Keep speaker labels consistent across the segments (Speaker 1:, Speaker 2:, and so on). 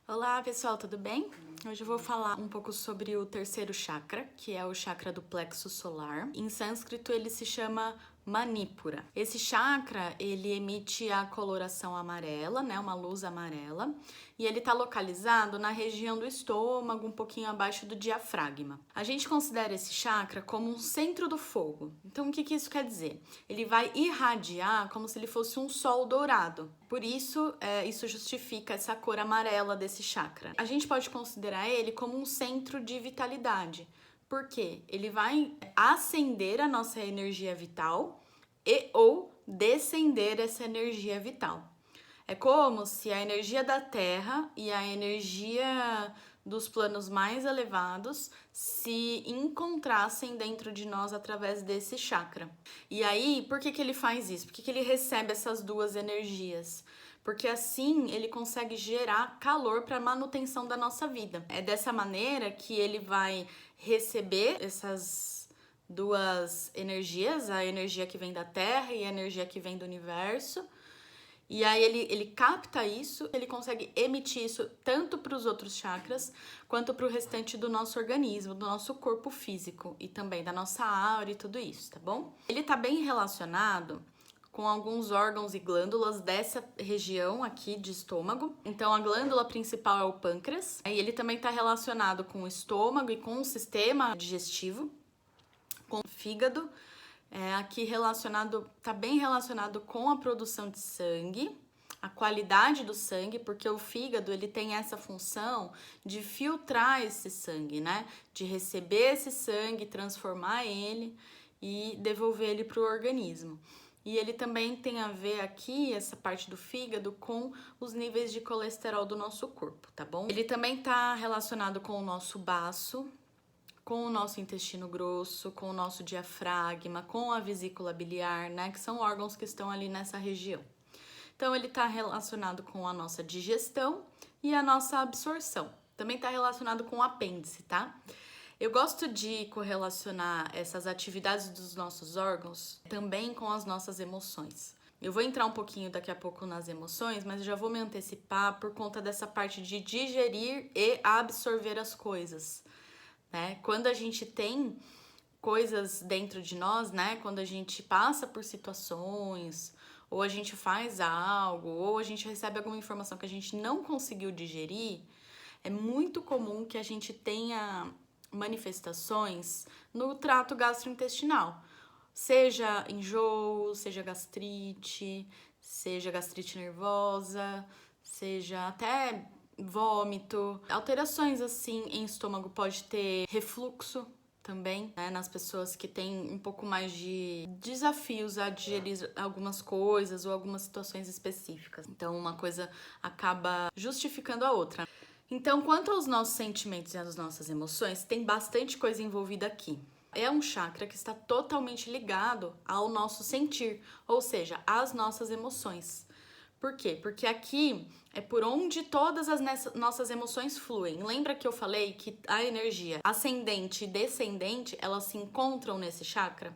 Speaker 1: Olá pessoal, tudo bem? Hoje eu vou falar um pouco sobre o terceiro chakra, que é o chakra do plexo solar. Em sânscrito ele se chama Manipura. Esse chakra, ele emite a coloração amarela, né, uma luz amarela, e ele está localizado na região do estômago, um pouquinho abaixo do diafragma. A gente considera esse chakra como um centro do fogo. Então o que isso quer dizer? Ele vai irradiar como se ele fosse um sol dourado. Por isso, isso justifica essa cor amarela desse chakra. A gente pode considerar ele como um centro de vitalidade. Por quê? Ele vai acender a nossa energia vital e ou descender essa energia vital. É como se a energia da Terra e a energia dos planos mais elevados se encontrassem dentro de nós através desse chakra. E aí, por que ele faz isso? Por que ele recebe essas duas energias? Porque assim ele consegue gerar calor para a manutenção da nossa vida. É dessa maneira que ele vai receber essas duas energias, a energia que vem da Terra e a energia que vem do universo. E aí ele capta isso, ele consegue emitir isso tanto para os outros chakras quanto para o restante do nosso organismo, do nosso corpo físico e também da nossa aura e tudo isso, tá bom? Ele tá bem relacionado com alguns órgãos e glândulas dessa região aqui de estômago. Então a glândula principal é o pâncreas, e ele também está relacionado com o estômago e com o sistema digestivo, com o fígado. Aqui tá bem relacionado com a produção de sangue, a qualidade do sangue, porque o fígado ele tem essa função de filtrar esse sangue, né? De receber esse sangue, transformar ele e devolver ele para o organismo. E ele também tem a ver aqui, essa parte do fígado, com os níveis de colesterol do nosso corpo, tá bom? Ele também tá relacionado com o nosso baço, com o nosso intestino grosso, com o nosso diafragma, com a vesícula biliar, né? Que são órgãos que estão ali nessa região. Então, ele está relacionado com a nossa digestão e a nossa absorção. Também está relacionado com o apêndice, tá? Eu gosto de correlacionar essas atividades dos nossos órgãos também com as nossas emoções. Eu vou entrar um pouquinho daqui a pouco nas emoções, mas eu já vou me antecipar por conta dessa parte de digerir e absorver as coisas, né? Quando a gente tem coisas dentro de nós, né? Quando a gente passa por situações, ou a gente faz algo, ou a gente recebe alguma informação que a gente não conseguiu digerir, é muito comum que a gente tenha manifestações no trato gastrointestinal. Seja enjoo, seja gastrite nervosa, seja até vômito. Alterações assim em estômago, pode ter refluxo também, né, nas pessoas que têm um pouco mais de desafios a digerir algumas coisas ou algumas situações específicas. Então uma coisa acaba justificando a outra. Então, quanto aos nossos sentimentos e às nossas emoções, tem bastante coisa envolvida aqui. É um chakra que está totalmente ligado ao nosso sentir, ou seja, às nossas emoções. Por quê? Porque aqui é por onde todas as nossas emoções fluem. Lembra que eu falei que a energia ascendente e descendente, elas se encontram nesse chakra?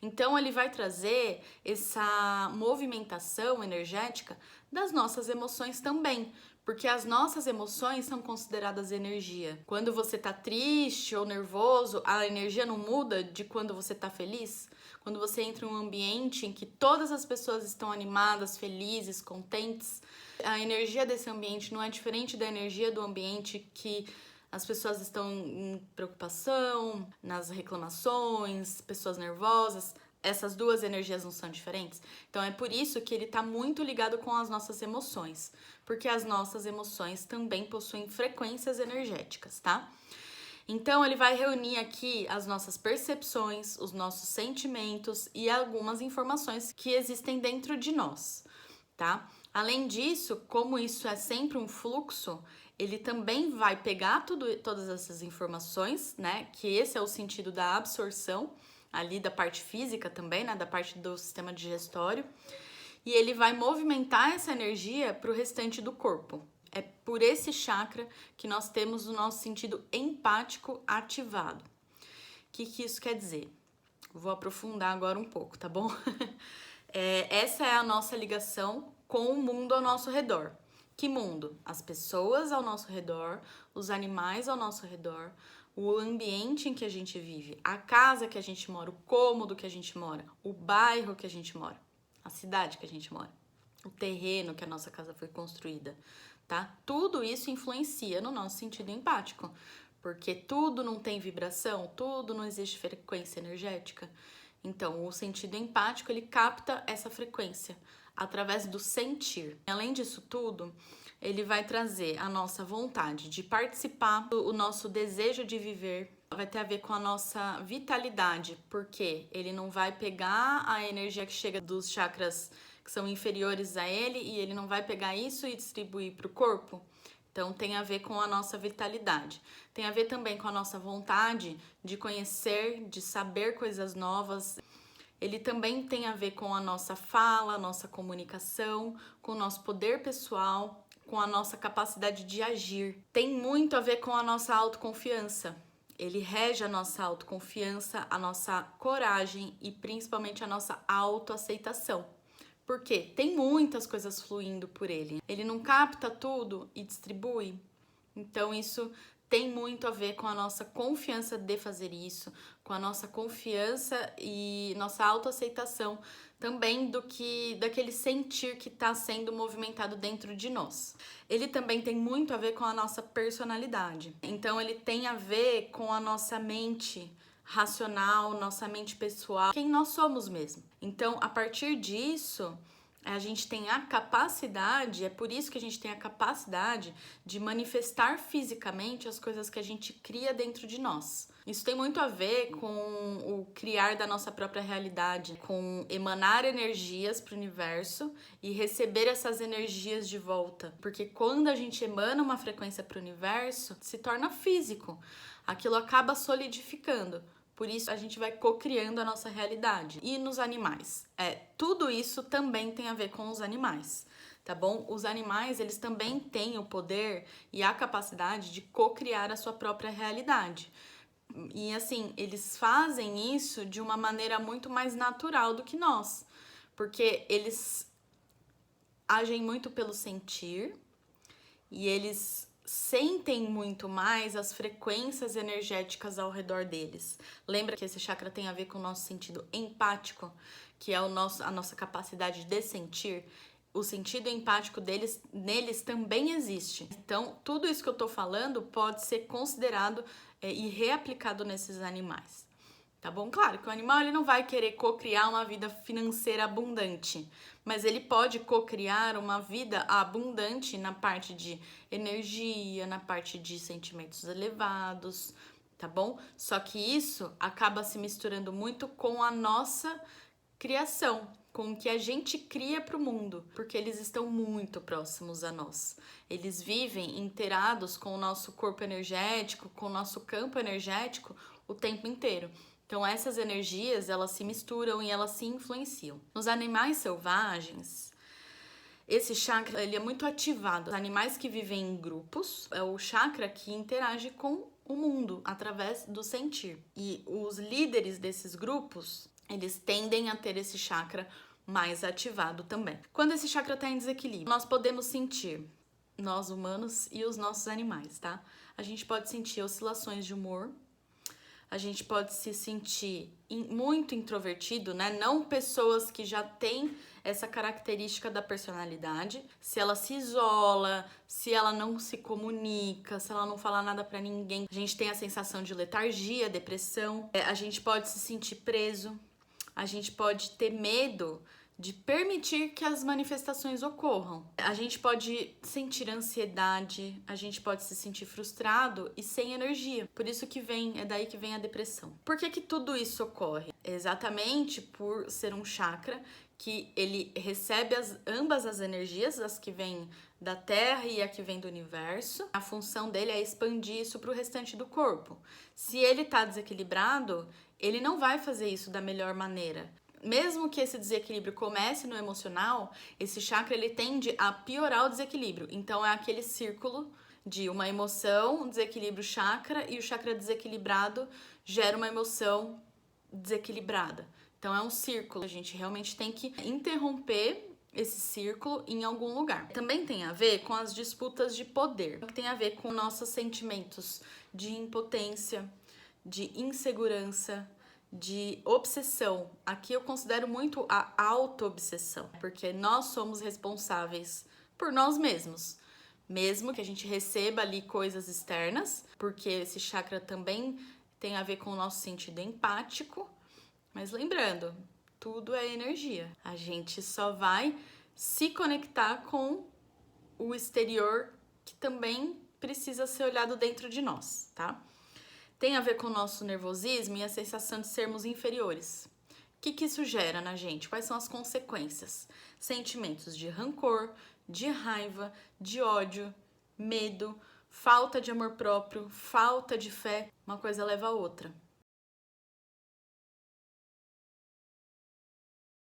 Speaker 1: Então ele vai trazer essa movimentação energética das nossas emoções também, porque as nossas emoções são consideradas energia. Quando você tá triste ou nervoso, a energia não muda de quando você tá feliz? Quando você entra em um ambiente em que todas as pessoas estão animadas, felizes, contentes, a energia desse ambiente não é diferente da energia do ambiente que as pessoas estão em preocupação, nas reclamações, pessoas nervosas. Essas duas energias não são diferentes? Então é por isso que ele está muito ligado com as nossas emoções, porque as nossas emoções também possuem frequências energéticas, tá? Então ele vai reunir aqui as nossas percepções, os nossos sentimentos e algumas informações que existem dentro de nós, tá? Além disso, como isso é sempre um fluxo, ele também vai pegar todas essas informações, né? Que esse é o sentido da absorção, ali da parte física também, né? Da parte do sistema digestório. E ele vai movimentar essa energia para o restante do corpo. É por esse chakra que nós temos o nosso sentido empático ativado. O que isso quer dizer? Vou aprofundar agora um pouco, tá bom? Essa é a nossa ligação com o mundo ao nosso redor. Que mundo? As pessoas ao nosso redor, os animais ao nosso redor, o ambiente em que a gente vive, a casa que a gente mora, o cômodo que a gente mora, o bairro que a gente mora, a cidade que a gente mora, o terreno que a nossa casa foi construída, tá? Tudo isso influencia no nosso sentido empático, porque tudo não tem vibração, tudo não existe frequência energética. Então, o sentido empático, ele capta essa frequência através do sentir. Além disso tudo, ele vai trazer a nossa vontade de participar, o nosso desejo de viver, vai ter a ver com a nossa vitalidade, porque ele não vai pegar a energia que chega dos chakras que são inferiores a ele e ele não vai pegar isso e distribuir para o corpo. Então, tem a ver com a nossa vitalidade. Tem a ver também com a nossa vontade de conhecer, de saber coisas novas. Ele também tem a ver com a nossa fala, a nossa comunicação, com o nosso poder pessoal, com a nossa capacidade de agir. Tem muito a ver com a nossa autoconfiança. Ele rege a nossa autoconfiança, a nossa coragem e principalmente a nossa autoaceitação. Porque tem muitas coisas fluindo por ele. Ele não capta tudo e distribui. Então isso tem muito a ver com a nossa confiança de fazer isso, com a nossa confiança e nossa autoaceitação também daquele sentir que está sendo movimentado dentro de nós. Ele também tem muito a ver com a nossa personalidade. Então ele tem a ver com a nossa mente racional, nossa mente pessoal, quem nós somos mesmo. Então, a partir disso, a gente tem a capacidade, é por isso que a gente tem a capacidade de manifestar fisicamente as coisas que a gente cria dentro de nós. Isso tem muito a ver com o criar da nossa própria realidade, com emanar energias para o universo e receber essas energias de volta. Porque quando a gente emana uma frequência para o universo, se torna físico. Aquilo acaba solidificando. Por isso, a gente vai co-criando a nossa realidade. E nos animais? Tudo isso também tem a ver com os animais, tá bom? Os animais, eles também têm o poder e a capacidade de co-criar a sua própria realidade. E assim, eles fazem isso de uma maneira muito mais natural do que nós. Porque eles agem muito pelo sentir e eles sentem muito mais as frequências energéticas ao redor deles. Lembra que esse chakra tem a ver com o nosso sentido empático, que é a nossa capacidade de sentir. O sentido empático neles também existe. Então, tudo isso que eu tô falando pode ser considerado e reaplicado nesses animais. Tá bom? Claro que o animal ele não vai querer co-criar uma vida financeira abundante, mas ele pode co-criar uma vida abundante na parte de energia, na parte de sentimentos elevados, tá bom? Só que isso acaba se misturando muito com a nossa criação, com o que a gente cria para o mundo, porque eles estão muito próximos a nós. Eles vivem inteirados com o nosso corpo energético, com o nosso campo energético o tempo inteiro. Então essas energias, elas se misturam e elas se influenciam. Nos animais selvagens, esse chakra ele é muito ativado. Os animais que vivem em grupos, é o chakra que interage com o mundo através do sentir. E os líderes desses grupos, eles tendem a ter esse chakra mais ativado também. Quando esse chakra está em desequilíbrio, nós podemos sentir, nós humanos e os nossos animais, tá? A gente pode sentir oscilações de humor, a gente pode se sentir muito introvertido, né? Não pessoas que já têm essa característica da personalidade. Se ela se isola, se ela não se comunica, se ela não fala nada pra ninguém, a gente tem a sensação de letargia, depressão. A gente pode se sentir preso, a gente pode ter medo de permitir que as manifestações ocorram. A gente pode sentir ansiedade, a gente pode se sentir frustrado e sem energia. Por isso que é daí que vem a depressão. Por que que tudo isso ocorre? Exatamente por ser um chakra que ele recebe ambas as energias, as que vêm da Terra e a que vem do universo. A função dele é expandir isso para o restante do corpo. Se ele está desequilibrado, ele não vai fazer isso da melhor maneira. Mesmo que esse desequilíbrio comece no emocional, esse chakra ele tende a piorar o desequilíbrio. Então é aquele círculo de uma emoção, um desequilíbrio chakra, e o chakra desequilibrado gera uma emoção desequilibrada. Então é um círculo. A gente realmente tem que interromper esse círculo em algum lugar. Também tem a ver com as disputas de poder, que tem a ver com nossos sentimentos de impotência, de insegurança, de obsessão. Aqui eu considero muito a auto-obsessão, porque nós somos responsáveis por nós mesmos. Mesmo que a gente receba ali coisas externas, porque esse chakra também tem a ver com o nosso sentido empático. Mas lembrando, tudo é energia. A gente só vai se conectar com o exterior, que também precisa ser olhado dentro de nós, tá? Tem a ver com o nosso nervosismo e a sensação de sermos inferiores. O que isso gera na gente? Quais são as consequências? Sentimentos de rancor, de raiva, de ódio, medo, falta de amor próprio, falta de fé. Uma coisa leva a outra.